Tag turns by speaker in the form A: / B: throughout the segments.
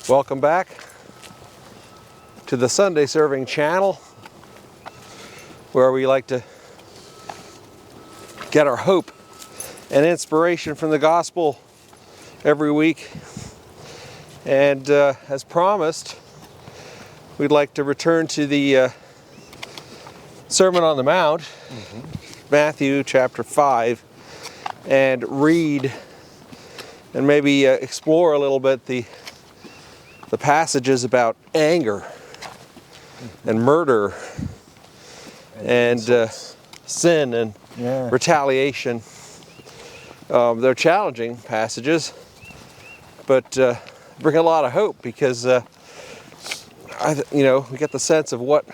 A: Welcome back to the Sunday Serving channel, where we like to get our hope and inspiration from the gospel every week. And as promised, we'd like to return to the Sermon on the Mount, Matthew chapter 5, and read and maybe explore a little bit the passages about anger and murder and sin and retaliation. They're challenging passages, but bring a lot of hope, because we get the sense of what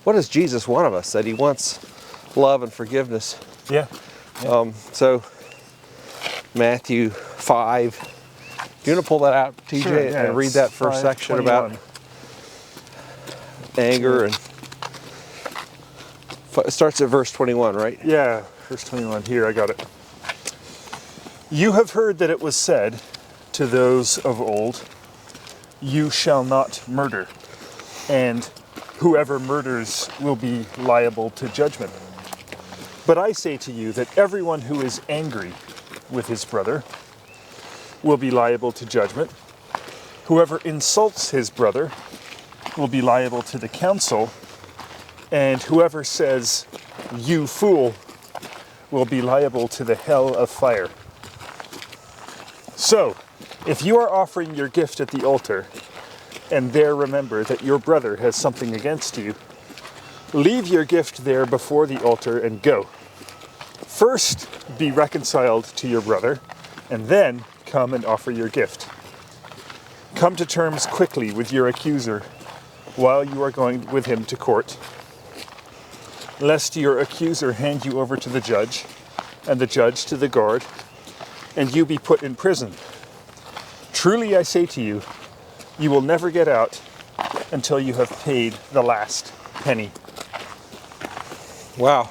A: does Jesus want of us? That he wants love and forgiveness. So Matthew 5. You want to pull that out, TJ,
B: sure,
A: and read that first section about anger? And it starts at verse 21, right?
B: Yeah, verse 21. Here, I got it. You have heard that it was said to those of old, "You shall not murder, and whoever murders will be liable to judgment." But I say to you that everyone who is angry with his brother will be liable to judgment. Whoever insults his brother will be liable to the council, and whoever says, "You fool," will be liable to the hell of fire. So, if you are offering your gift at the altar, and there remember that your brother has something against you, leave your gift there before the altar and go. First, be reconciled to your brother, and then come and offer your gift. Come to terms quickly with your accuser while you are going with him to court, lest your accuser hand you over to the judge, and the judge to the guard, and you be put in prison. Truly I say to you, you will never get out until you have paid the last penny.
A: Wow.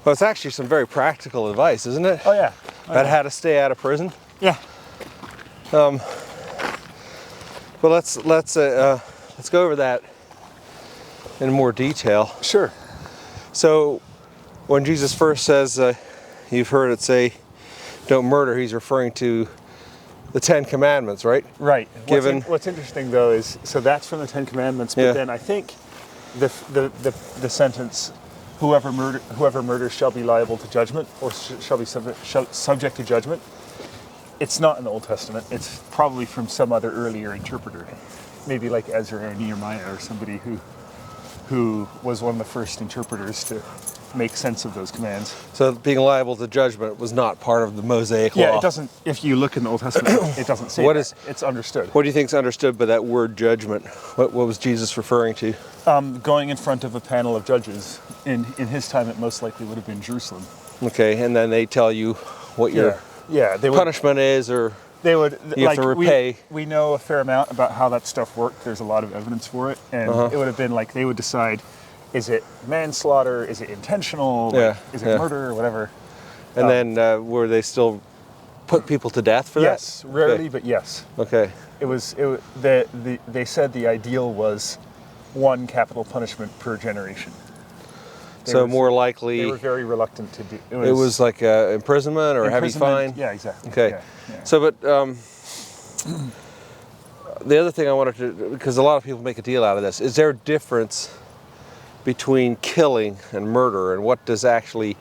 A: Well, it's actually some very practical advice, isn't it?
B: Oh yeah.
A: About how to stay out of prison.
B: Yeah.
A: But let's go over that in more detail.
B: Sure.
A: So, when Jesus first says, you've heard it say, "Don't murder," he's referring to the Ten Commandments, right?
B: Right.
A: What's
B: interesting though is, so that's from the Ten Commandments, but then I think the sentence, whoever murders shall be liable to judgment, or shall be subject to judgment, it's not in the Old Testament. It's probably from some other earlier interpreter, maybe like Ezra or Nehemiah or somebody who was one of the first interpreters to make sense of those commands.
A: So being liable to judgment was not part of the Mosaic law.
B: Yeah, it doesn't. If you look in the Old Testament, it doesn't say that. It's understood.
A: What do you think is understood by that word judgment? What was Jesus referring to?
B: Going in front of a panel of judges. In his time, it most likely would have been Jerusalem.
A: Okay, and then they tell you what your punishment is, or
B: they would
A: you have to repay.
B: We know a fair amount about how that stuff worked. There's a lot of evidence for it, and it would have been like they would decide: is it manslaughter? Is it intentional? Is it murder or whatever?
A: And then were they still put people to death for that?
B: Yes, rarely, but yes.
A: Okay.
B: They said the ideal was one capital punishment per generation.
A: More likely
B: they were very reluctant to do.
A: It was like imprisonment or a heavy fine.
B: Yeah, exactly.
A: Okay.
B: Yeah.
A: So, but the other thing I wanted to, because a lot of people make a deal out of this, is there a difference between killing and murder, and what does actually,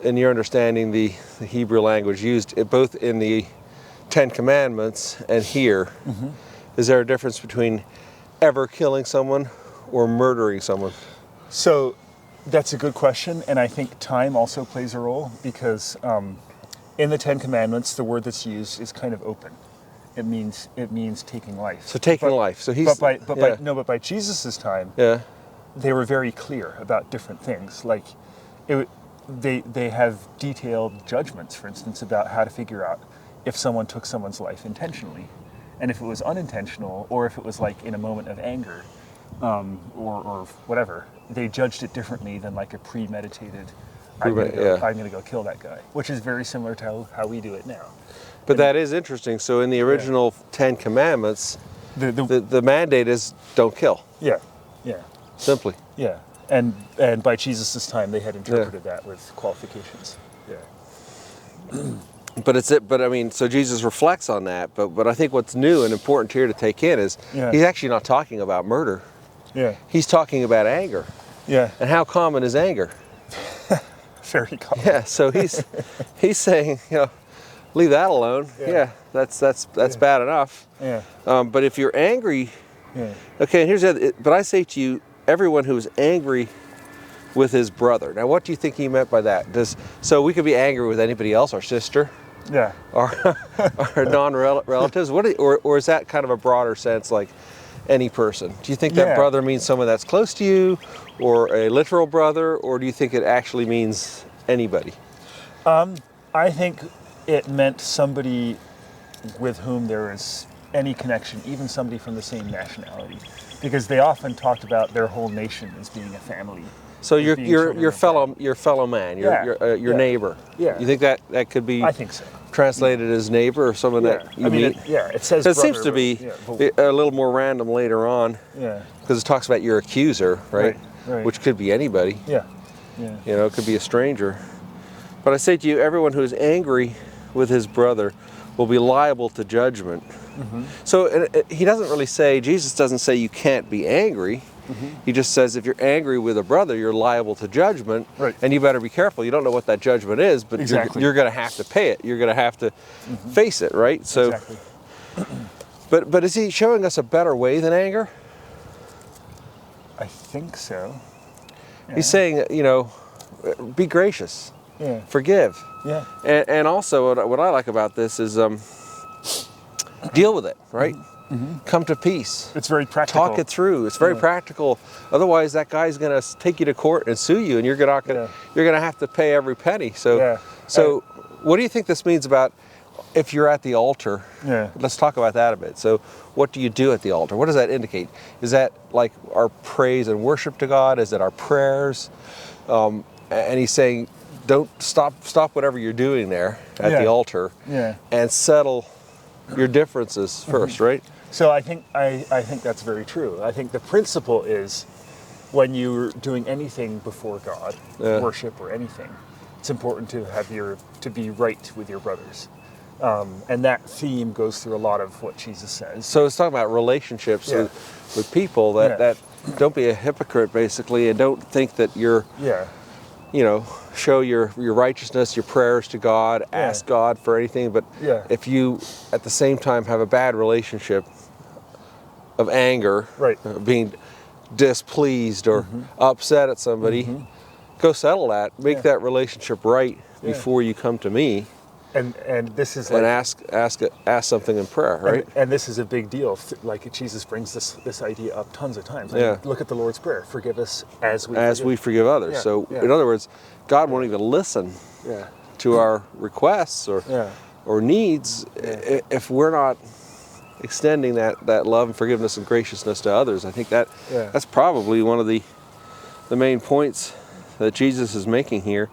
A: in your understanding, the Hebrew language used both in the Ten Commandments and here? Is there a difference between ever killing someone or murdering someone?
B: So that's a good question, and I think time also plays a role, because in the Ten Commandments, the word that's used is kind of open. It means taking life.
A: So taking life. So he's
B: but by Jesus' time, they were very clear about different things. Like they have detailed judgments, for instance, about how to figure out if someone took someone's life intentionally, and if it was unintentional, or if it was like in a moment of anger, or whatever. They judged it differently than like a premeditated I'm
A: Prove
B: going
A: it, yeah.
B: to go kill that guy, which is very similar to how we do it now.
A: But that is interesting. So in the original 10 Commandments, the mandate is don't kill.
B: Yeah, yeah,
A: Simply.
B: yeah. And by Jesus' time, they had interpreted that with qualifications. Yeah.
A: But I mean, so Jesus reflects on that. But I think what's new and important here to take in is he's actually not talking about murder.
B: Yeah.
A: He's talking about anger.
B: Yeah.
A: And how common is anger?
B: Very common.
A: Yeah. So he's saying, leave that alone. Yeah. That's bad enough.
B: Yeah.
A: But if you're angry, okay. And here's the other. But I say to you, everyone who is angry with his brother. Now, what do you think he meant by that? So we could be angry with anybody else, our sister, our non-relatives. Or is that kind of a broader sense, like any person? Do you think that brother means someone that's close to you, or a literal brother, or do you think it actually means anybody?
B: I think it meant somebody with whom there is any connection, even somebody from the same nationality, because they often talked about their whole nation as being a family.
A: So your fellow man, your neighbor.
B: Yeah.
A: You think that could be?
B: I think so.
A: Translated as neighbor, or someone that you meet.
B: It says.
A: It seems to be a little more random later on.
B: Yeah.
A: Because it talks about your accuser, right?
B: Right.
A: Which could be anybody.
B: Yeah. Yeah.
A: It could be a stranger. But I say to you, everyone who is angry with his brother will be liable to judgment. Mm-hmm. So he doesn't really say. Jesus doesn't say you can't be angry. Mm-hmm. He just says if you're angry with a brother, you're liable to judgment, and you better be careful. You don't know what that judgment is, but you're going to have to pay it. You're going to have to face it, right? So,
B: exactly.
A: but is he showing us a better way than anger?
B: I think so. Yeah.
A: He's saying, be gracious, forgive, and also what I like about this is deal with it, right? Mm-hmm. Come to peace.
B: It's very practical.
A: Talk it through. It's very practical. Otherwise, that guy's going to take you to court and sue you, and you're going to have to pay every penny. So, what do you think this means about if you're at the altar?
B: Yeah.
A: Let's talk about that a bit. So, what do you do at the altar? What does that indicate? Is that like our praise and worship to God? Is it our prayers? And he's saying, don't stop whatever you're doing there at the altar, and settle your differences first, right?
B: So I think that's very true. I think the principle is when you're doing anything before God, worship or anything, it's important to be right with your brothers. And that theme goes through a lot of what Jesus says.
A: So it's talking about relationships with people that don't be a hypocrite, basically, and don't think that you're show your righteousness, your prayers to God, ask God for anything, but if you at the same time have a bad relationship of anger, being displeased or upset at somebody, go settle that, make that relationship right before you come to me.
B: And this is
A: and ask something in prayer, right?
B: And this is a big deal. Like Jesus brings this idea up tons of times. I mean, look at the Lord's Prayer: "Forgive us as we forgive
A: others."
B: Yeah,
A: so, in other words, God won't even listen to our requests or needs if we're not extending that love and forgiveness and graciousness to others. I think that's probably one of the main points that Jesus is making here.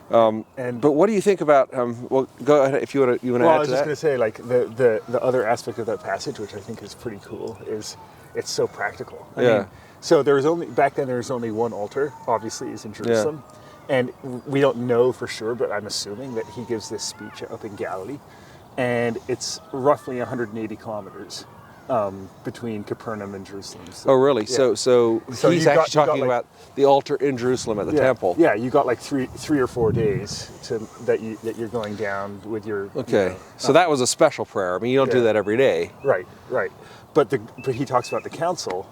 A: But what do you think about? Well, go ahead if you want to add to that.
B: Well, I was just going to say, like the other aspect of that passage, which I think is pretty cool, is it's so practical. I mean, so back then there was only one altar. Obviously, is in Jerusalem, and we don't know for sure, but I'm assuming that he gives this speech up in Galilee, and it's roughly 180 kilometers. Between Capernaum and Jerusalem. So,
A: oh, really? Yeah. So he's actually talking about the altar in Jerusalem at the temple.
B: Yeah, you got like three or 4 days that you're going down with your.
A: Okay, so that was a special prayer. I mean, you don't do that every day.
B: Right. But he talks about the council.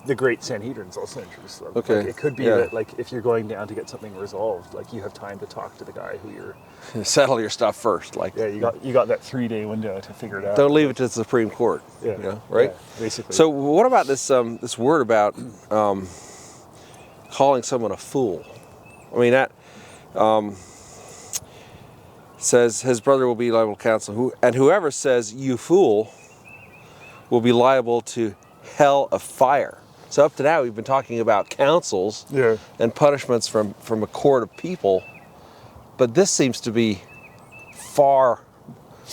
B: The Great Sanhedrin's also in Jerusalem.
A: Okay.
B: Like, it could be that, like, if you're going down to get something resolved, like, you have time to talk to the guy who you're.
A: Settle your stuff first, like.
B: Yeah, you got that 3-day window to figure it out.
A: Don't leave it to the Supreme Court.
B: Yeah.
A: Right.
B: Yeah, basically.
A: So what about this word about calling someone a fool? I mean that says his brother will be liable to counsel, and whoever says you fool will be liable to hell of fire. So up to now, we've been talking about counsels
B: Yeah.
A: and punishments from a court of people, but this seems to be far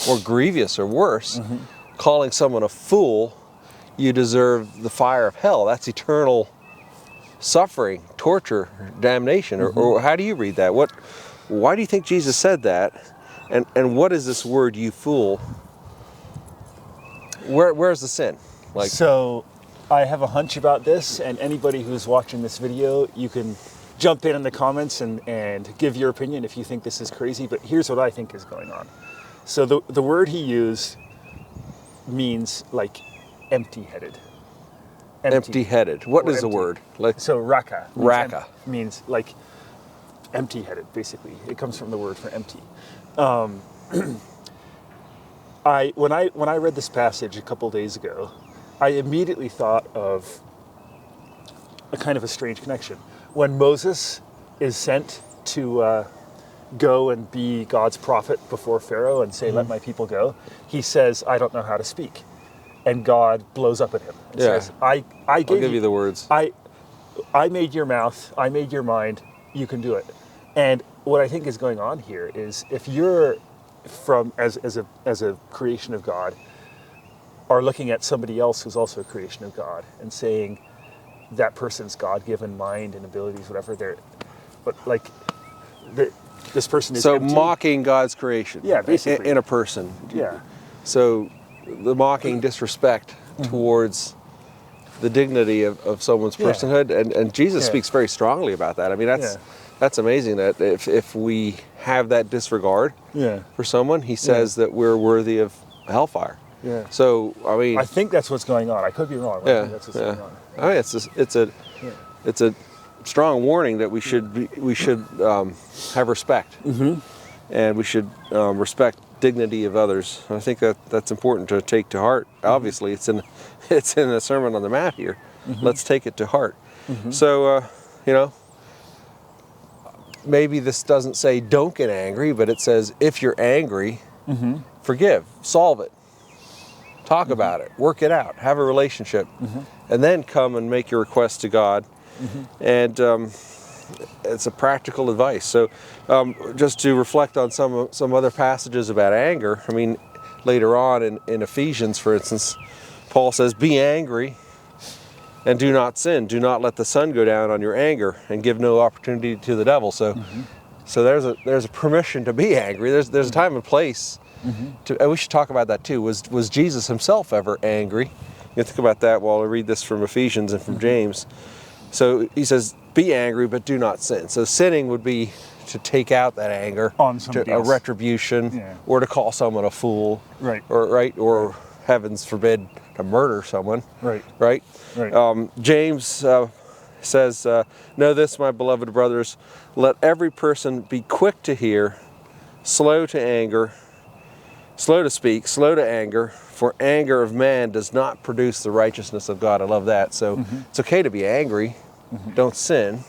A: more grievous or worse. Calling someone a fool, you deserve the fire of hell. That's eternal suffering, torture, damnation. Or how do you read that? Why do you think Jesus said that? And what is this word, you fool? Where's the sin? Like,
B: So I have a hunch about this, and anybody who's watching this video, you can jump in the comments and give your opinion if you think this is crazy, but here's what I think is going on. So the word he used means like empty-headed.
A: empty-headed. What is the
B: empty.
A: word? Like,
B: So raka
A: Raka.
B: means like empty-headed, basically. It comes from the word for empty. When I read this passage a couple days ago, I immediately thought of a kind of a strange connection. When Moses is sent to go and be God's prophet before Pharaoh and say, "Let my people go," he says, "I don't know how to speak," and God blows up at him and says, "I
A: I'll give you the words.
B: I made your mouth, I made your mind, you can do it." And what I think is going on here is, if you're from as a creation of God, are looking at somebody else who's also a creation of God and saying that person's God-given mind and abilities, whatever this person is
A: So
B: empty.
A: mocking God's creation.
B: Yeah, basically.
A: In a person.
B: Yeah.
A: So the mocking disrespect towards the dignity of someone's
B: Yeah.
A: personhood, and Jesus
B: Yeah.
A: speaks very strongly about that. I mean, that's amazing that if we have that disregard
B: Yeah.
A: for someone, he says that we're worthy of hellfire.
B: Yeah.
A: So I mean,
B: I think that's what's going on. I could be wrong. But I think that's what's going on.
A: I mean, it's a strong warning that we should have respect, and we should respect dignity of others. I think that's important to take to heart. Obviously, it's in the Sermon on the Mount here. Let's take it to heart. So maybe this doesn't say don't get angry, but it says if you're angry, forgive, solve it, talk about it, work it out, have a relationship, and then come and make your request to God. And it's a practical advice. So just to reflect on some other passages about anger, I mean, later on in Ephesians, for instance, Paul says, "Be angry and do not sin. Do not let the sun go down on your anger, and give no opportunity to the devil." So there's a permission to be angry. There's a time and place. And we should talk about that too. Was Jesus himself ever angry? You think about that while I read this from Ephesians and from James. So he says, "Be angry, but do not sin." So sinning would be to take out that anger
B: On somebody
A: to a
B: else.
A: retribution, or to call someone a fool,
B: Right.
A: or heavens forbid, to murder someone,
B: Right.
A: right?
B: Right.
A: James says, "Know this, my beloved brothers, let every person be quick to hear, slow to anger, slow to speak, slow to anger, for anger of man does not produce the righteousness of God." I love that. So it's okay to be angry, don't sin,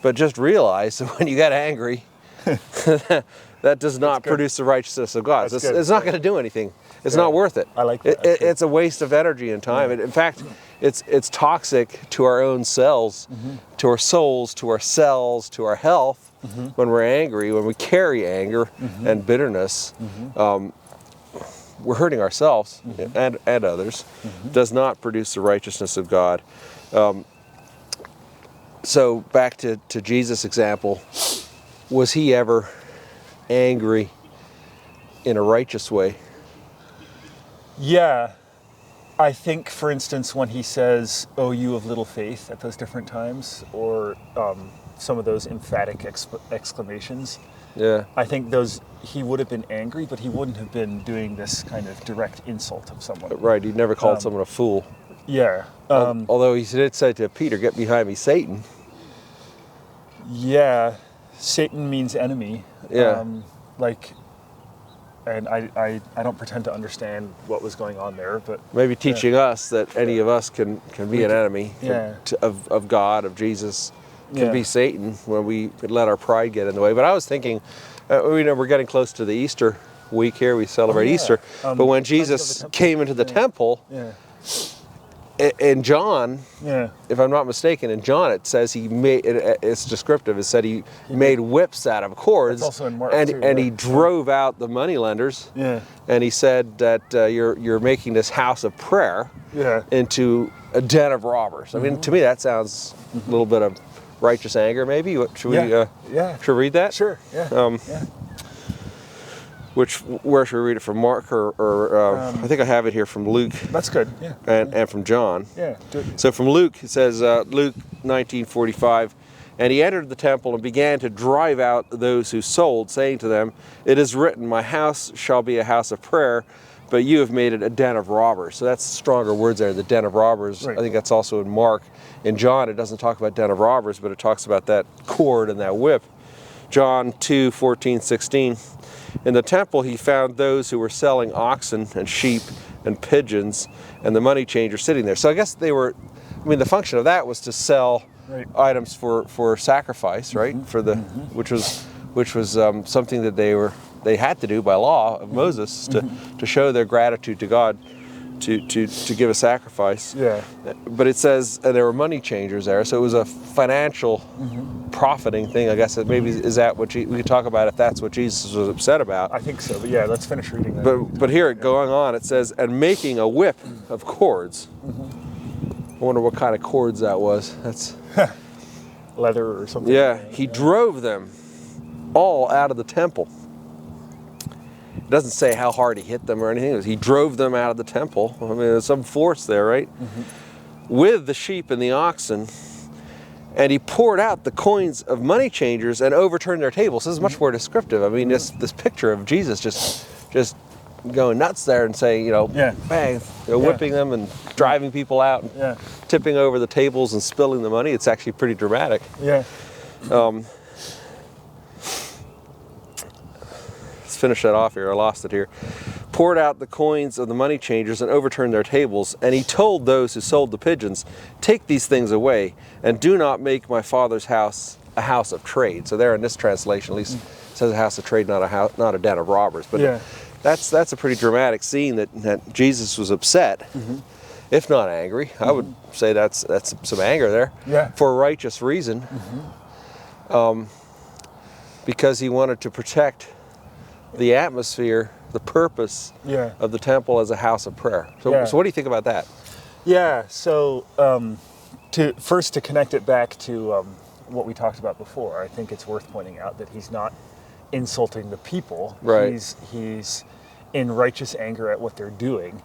A: but just realize that when you get angry, that does not produce the righteousness of God.
B: That's
A: It's
B: good.
A: not going to do anything. It's not worth it.
B: I like that. That's good.
A: It's a waste of energy and time. In fact, it's toxic to our own cells, to our souls, to our cells, to our health. When we're angry, when we carry anger and bitterness, we're hurting ourselves and others. Does not produce the righteousness of God. So back to Jesus' example, was he ever angry in a righteous way?
B: Yeah. I think, for instance, when he says, "Oh, you of little faith," at those different times, or some of those emphatic exclamations,
A: Yeah.
B: I think those, he would have been angry, but he wouldn't have been doing this kind of direct insult of someone.
A: Right, he never called someone a fool.
B: Yeah.
A: Although he did say to Peter, "Get behind me, Satan."
B: Yeah. Satan means enemy.
A: Yeah.
B: And I don't pretend to understand what was going on there, but
A: Maybe teaching us that any of us can be an enemy of God, of Jesus, can be Satan when we let our pride get in the way. But I was thinking, we're getting close to the Easter week here. We celebrate Easter. But when Jesus came into the temple, in John,
B: Yeah.
A: if I'm not mistaken, in John it says he made, it's descriptive, it said he made whips out of cords.
B: That's also in Mark
A: and
B: too,
A: and
B: yeah.
A: he drove out the moneylenders.
B: Yeah.
A: And he said that you're making this house of prayer
B: Yeah.
A: into a den of robbers. I mean, to me that sounds a little bit of righteous anger, maybe. Should we should we read that?
B: Sure. Yeah. Yeah.
A: Where should we read it from? Mark or I think I have it here from Luke.
B: That's good. Yeah.
A: And from John.
B: Yeah. Do it.
A: So from Luke, it says, Luke 19:45, and he entered the temple and began to drive out those who sold, saying to them, "It is written, my house shall be a house of prayer, but you have made it a den of robbers." So that's stronger words there, the den of robbers.
B: Right.
A: I think that's also in Mark. In John, it doesn't talk about den of robbers, but it talks about that cord and that whip. John 2:14-16. In the temple he found those who were selling oxen and sheep and pigeons, and the money changers sitting there. So I guess they were, I mean, the function of that was to sell items for sacrifice, right? For the which was something that they had to do by law of Moses to show their gratitude to God, to give a sacrifice.
B: Yeah.
A: But it says there were money changers there, so it was a financial profiting thing. I guess maybe is that what we could talk about if that's what Jesus was upset about.
B: I think so. But yeah, let's finish reading that.
A: But here going on, it says, and making a whip of cords. I wonder what kind of cords that was. That's
B: Leather or something.
A: yeah. He drove them all out of the temple. It doesn't say how hard he hit them or anything. He drove them out of the temple. I mean, there's some force there, right? With the sheep and the oxen. And he poured out the coins of money changers and overturned their tables. This is much more descriptive. I mean, this picture of Jesus just going nuts there and saying, bang, whipping them and driving people out and tipping over the tables and spilling the money. It's actually pretty dramatic.
B: Yeah.
A: Let's finish that off here. I lost it here. Poured out the coins of the money changers and overturned their tables. And he told those who sold the pigeons, "Take these things away, and do not make my Father's house a house of trade." So there in this translation, at least, it says a house of trade, not a den of robbers. But that's a pretty dramatic scene that Jesus was upset, if not angry. I would say that's some anger there, for a righteous reason, because he wanted to protect the atmosphere, the purpose of the temple as a house of prayer. So what do you think about that?
B: Yeah, so to connect it back to what we talked about before, I think it's worth pointing out that he's not insulting the people.
A: Right.
B: He's in righteous anger at what they're doing.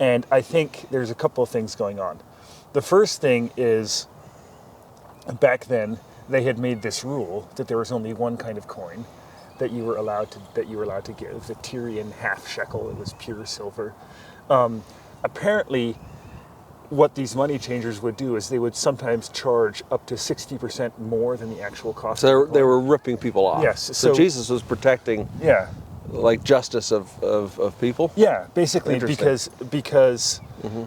B: And I think there's a couple of things going on. The first thing is, back then, they had made this rule that there was only one kind of coin that you were allowed to give, the Tyrian half shekel. It was pure silver. Apparently, what these money changers would do is they would sometimes charge up to 60% more than the actual cost.
A: So they were ripping people off.
B: Yes.
A: So Jesus was protecting, like, justice of people.
B: Yeah, basically
A: Interesting.
B: because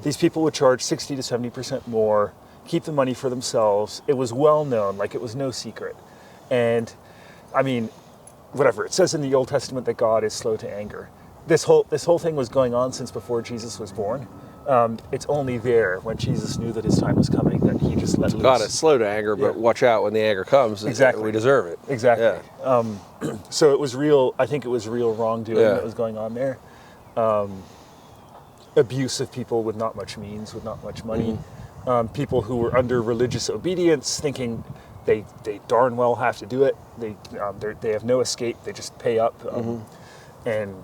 B: these people would charge 60 to 70% more, keep the money for themselves. It was well known, like it was no secret, and I mean, whatever, it says in the Old Testament that God is slow to anger. This whole thing was going on since before Jesus was born. It's only there when Jesus knew that his time was coming that he just let loose.
A: God is slow to anger, but watch out when the anger comes.
B: Exactly.
A: We deserve it.
B: Exactly. Yeah. So it was real. I think it was real wrongdoing that was going on there. Abuse of people with not much means, with not much money. People who were under religious obedience, thinking they darn well have to do it. They have no escape. They just pay up. And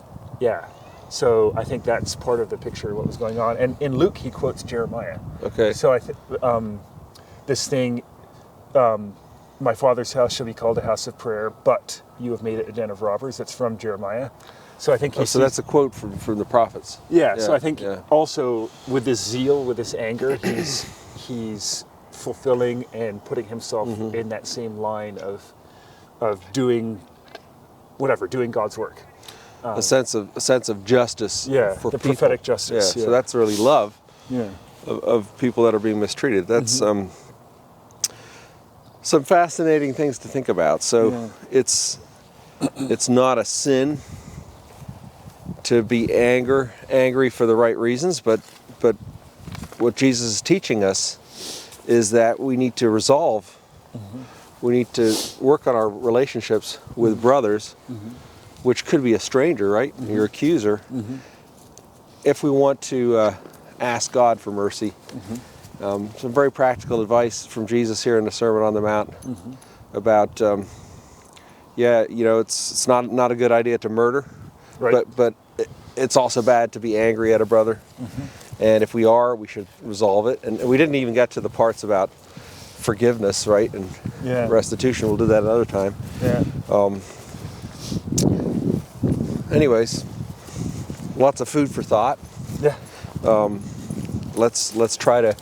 B: so I think that's part of the picture of what was going on. And in Luke, he quotes Jeremiah.
A: Okay.
B: So I think this thing, my Father's house shall be called a house of prayer, but you have made it a den of robbers. That's from Jeremiah. So I think
A: so that's a quote from the prophets.
B: Yeah. So I think also with this zeal, with this anger, he's fulfilling and putting himself in that same line of doing God's work.
A: A sense of justice for
B: the
A: people.
B: prophetic justice.
A: So that's really love
B: Yeah.
A: of people that are being mistreated. That's some fascinating things to think about. So it's not a sin to be angry for the right reasons, but what Jesus is teaching us is that we need to resolve. We need to work on our relationships with brothers, which could be a stranger, right? Your accuser. If we want to ask God for mercy. Some very practical advice from Jesus here in the Sermon on the Mount about, it's not a good idea to murder,
B: Right.
A: but it's also bad to be angry at a brother. And if we are, we should resolve it. And we didn't even get to the parts about forgiveness, right? And restitution. We'll do that another time.
B: Yeah.
A: Anyways, lots of food for thought.
B: Yeah.
A: Let's try to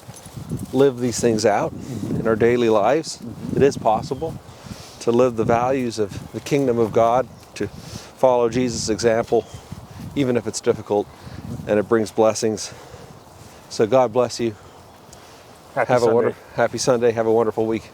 A: live these things out in our daily lives. It is possible to live the values of the kingdom of God, to follow Jesus' example, even if it's difficult and it brings blessings. So God bless you.
B: Happy Sunday.
A: Happy Sunday. Have a wonderful week.